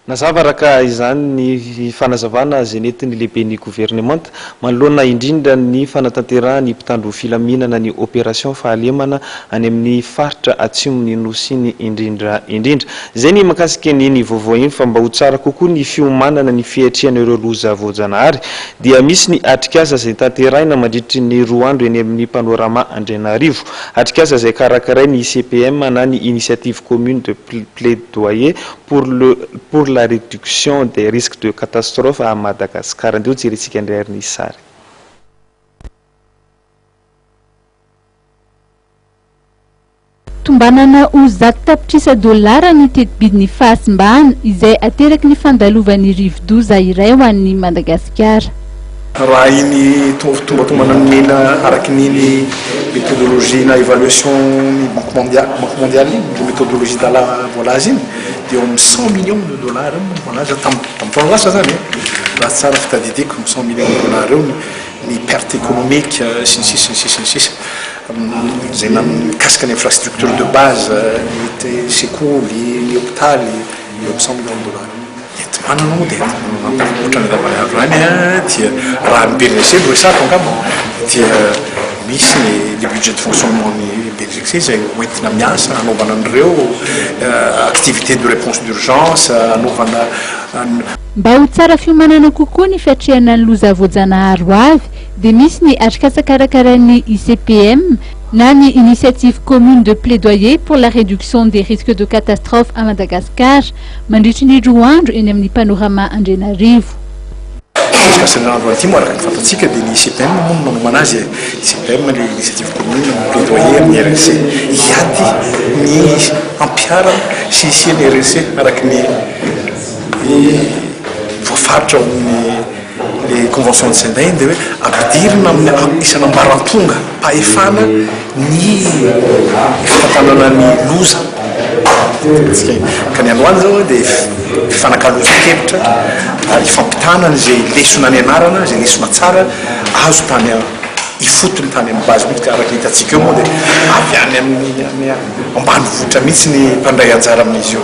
Nazava raka izany ny fanazavana zay nentin'ny lehibe ny gouvernemanta manoloana indrindra ny fanatanterahany mpitandro filaminana ny opération fahalemana any amin'ny faritra atsimon'ny nosy ny indrindra zay ny makasika ny vaovao iny fa mba ho tsara kokoa ny fiomanana ny fiatrian'ireo loza voajanahary dia misy ny atrikasa zay tanterahina mandritry ny 2 andro eny amin'ny panorama Andrianarivo, atrikasa zay karakaray ny CPM na ny initiative commune de plaidoyer pour la réduction des risques de catastrophe à Madagascar. Andeo jerentsika indray ny sary. Tombanana ho zato tapitrisa dolara ny tetibidiny fahasimbahana izay ateraky ny fandalovan'ny rivo-doza iray ho an'ny Madagasikara. Raha iny tombatomana mena araky ny méthodologie na évaluation Banque mondiale de méthodologie dala volazy iny dia amin'ny 100 millions de dollars volazy tamin'ny lasa zany raha tsara fitadidiko 100 millions de dollars eo ny perte économique sy ny sisa zay mikasika ny infrastructure de base ny sekoly ny hôpitaly eo amin'ny 100 millions de dollars manana dia ohatran'ny davana any dia raha ny BNC resako angamba dia misy le budget de fonctionnement ny BNC zay hoentina miasa anaovana an'ireo activité de réponse d'urgence anaovana mba ho tsara fiomanana kokoa ny fiatriana ny loza voajanahary ho avy dia misy ny atrikasa karakaran'ny ICPM na ny initiative commune de plaidoyer pour la réduction des risques de catastrophe à Madagascar mandritry ny 2 andro eny amin'ny panorama Andrianarivo. Kasanaandro aty mo araka ny fantatsika dia ny ICPM moa manomana azy ICPM le initiative commune plaidoyer amin'ny RNC hiady ny ampiara sy isian'ny RNC araky ny voafaritra amin'ny les conventions de Sendai dia hoe ampidirina amin'ny isan'ambarantonga pahefana ny fitantanana ny loza ka ny androany zao dia fifanakaloza-kevitra ary ifampitana zay lesona ny anarana zay lesona tsara azo tany ifotony tany amin'ny base mihitsy araky hitatsika eo moa dia avy any amin'ny ambanivohitra mihitsy ny mpandray anjara amin'izy io.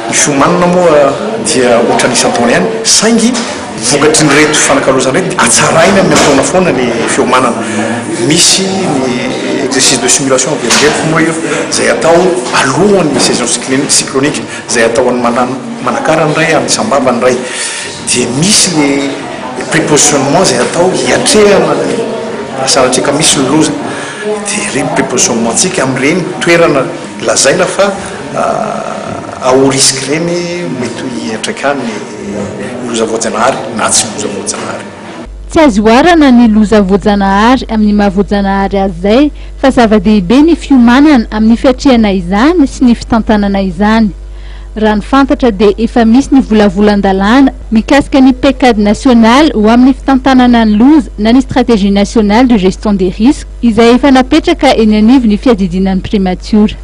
Ny fiomanana moa dia ohatra n'isan-taona ihany saingy vokatry ny reto fanakalozana reto atsaraina amin'ny taona foana ny fiomanana. Misy ny exercice de simulation verimberiko moa io zay atao alohan'ny saison cyclonique zay atao any manakara ny ray amin'ny sambava ny ray dia misy le prépositionnement zay atao hiatrehana asanatsika misy ny loza dia reny prépositionnement tsika amin'ireny toerana lazaina fa ao risque reny mety hiatraikany loza voajanahary na tsy loza voajanahary. Tsy azo oharana ny loza voajanahary amin'ny mahavoajanahary azy zay fa zava-dehibe ny fiomanana amin'ny fiatriana izany sy ny fitantanana izany. Raha ny fantatra dia efa misy ny volavolan-dalàna mikasika ny PECAD national ho amin'ny fitantanana ny loza na ny stratégie nationale de gestion des risques izay efa napetraka eny anivy ny fiadidinan'ny primature.